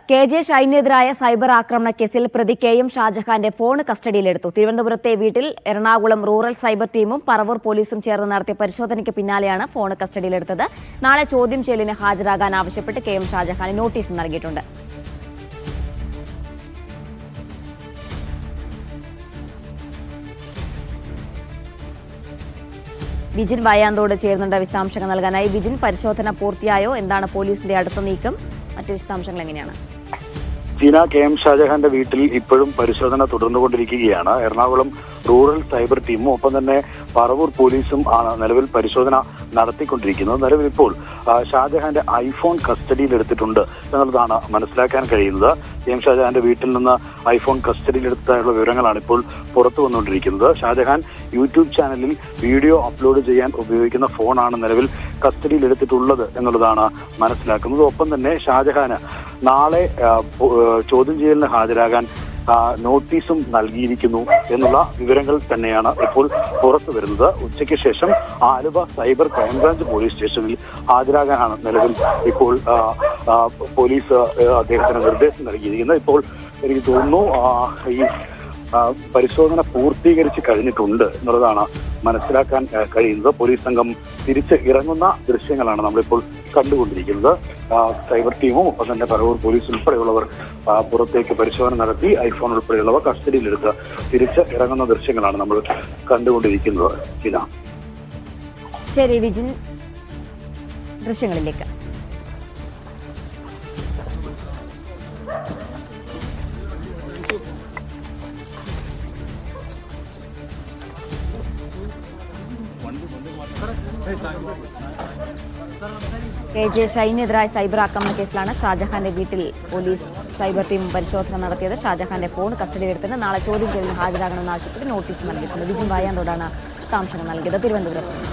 KJ. ഷൈനെതിരായ cyber ആക്രമണ കേസിൽ പ്രതി കെ.എം. ഷാജഹാന്റെ ഫോൺ കസ്റ്റഡിയിലെടുത്തു. തിരുവനന്തപുരത്തെ വീട്ടിൽ എറണാകുളം റൂറൽ സൈബർ ടീമും പറവൂർ പോലീസും ചേർന്ന് നടത്തിയ പരിശോധനയ്ക്ക് പിന്നാലെയാണ് ഫോൺ കസ്റ്റഡിയിലെടുത്തത്. നാളെ ചോദ്യം ചെയ്യലിന് ഹാജരാകാൻ ആവശ്യപ്പെട്ട് കെ.എം. ഷാജഹാന് നോട്ടീസ് നൽകിയിട്ടുണ്ട്. വിജിൻ വായാന്തോട് ചേരുന്നുണ്ട് വിശദാംശങ്ങൾ നൽകാനായി. വിജിൻ, പരിശോധന പൂർത്തിയായോ? എന്താണ് പോലീസിന്റെ അടുത്ത നീക്കം? മറ്റു വിശദാംശങ്ങൾ എങ്ങനെയാണ്? ചീന കെ.എം. ഷാജഹാന്റെ വീട്ടിൽ ഇപ്പോഴും പരിശോധന തുടർന്നുകൊണ്ടിരിക്കുകയാണ്. എറണാകുളം റൂറൽ സൈബർ ടീമും ഒപ്പം തന്നെ പറവൂർ പോലീസും ആണ് നിലവിൽ പരിശോധന നടത്തിക്കൊണ്ടിരിക്കുന്നത്. നിലവിൽ ഇപ്പോൾ ഷാജഹാന്റെ ഐഫോൺ കസ്റ്റഡിയിലെടുത്തിട്ടുണ്ട് എന്നുള്ളതാണ് മനസ്സിലാക്കാൻ കഴിയുന്നത്. കെ.എം. ഷാജഹാന്റെ വീട്ടിൽ നിന്ന് ഐഫോൺ കസ്റ്റഡിയിലെടുത്തതായുള്ള വിവരങ്ങളാണ് ഇപ്പോൾ പുറത്തു വന്നുകൊണ്ടിരിക്കുന്നത്. ഷാജഹാൻ യൂട്യൂബ് ചാനലിൽ വീഡിയോ അപ്ലോഡ് ചെയ്യാൻ ഉപയോഗിക്കുന്ന ഫോണാണ് നിലവിൽ കസ്റ്റഡിയിലെടുത്തിട്ടുള്ളത് എന്നുള്ളതാണ് മനസ്സിലാക്കുന്നത്. ഒപ്പം തന്നെ ഷാജഹാന് നാളെ ചോദ്യം ചെയ്യലിന് ഹാജരാകാൻ നോട്ടീസും നൽകിയിരിക്കുന്നു എന്നുള്ള വിവരങ്ങൾ തന്നെയാണ് ഇപ്പോൾ പുറത്തു വരുന്നത്. ഉച്ചയ്ക്ക് ശേഷം ആലുവ സൈബർ ക്രൈംബ്രാഞ്ച് പോലീസ് സ്റ്റേഷനിൽ ഹാജരാകാനാണ് നിലവിൽ ഇപ്പോൾ പോലീസ് അദ്ദേഹത്തിന് നിർദ്ദേശം നൽകിയിരിക്കുന്നത്. ഇപ്പോൾ എനിക്ക് തോന്നുന്നു ഈ പരിശോധന പൂർത്തീകരിച്ച് കഴിഞ്ഞിട്ടുണ്ട് എന്നുള്ളതാണ് മനസ്സിലാക്കാൻ കഴിയുന്നത്. പോലീസ് സംഘം തിരിച്ച് ഇറങ്ങുന്ന ദൃശ്യങ്ങളാണ് നമ്മളിപ്പോൾ കണ്ടുകൊണ്ടിരിക്കുന്നത്. സൈബർ ടീമും ഒപ്പം തന്നെ പറവൂർ പോലീസ് ഉൾപ്പെടെയുള്ളവർ പുറത്തേക്ക് പരിശോധന നടത്തി ഐഫോൺ ഉൾപ്പെടെയുള്ളവ കസ്റ്റഡിയിലെടുത്ത് തിരിച്ച് ഇറങ്ങുന്ന ദൃശ്യങ്ങളാണ് നമ്മൾ കണ്ടുകൊണ്ടിരിക്കുന്നത്. ശരി വിജിൻ, ദൃശ്യങ്ങളിലേക്ക്. കെ.ജെ. ഷൈനെതിരായ സൈബർ ആക്രമണ കേസിലാണ് ഷാജഹാന്റെ വീട്ടിൽ പോലീസ് സൈബർ ടീം പരിശോധന നടത്തിയത്. ഷാജഹാന്റെ ഫോൺ കസ്റ്റഡിയിലെടുത്തിട്ട് നാളെ ചോദ്യം ചെയ്യലിന് ഹാജരാകണമെന്ന് ആവശ്യപ്പെട്ട് നോട്ടീസ് നൽകിയിട്ടുണ്ട്. വിജിൻ വായാന്തോടാണ് വിശദാംശങ്ങൾ നൽകിയത്. തിരുവനന്തപുരത്ത്.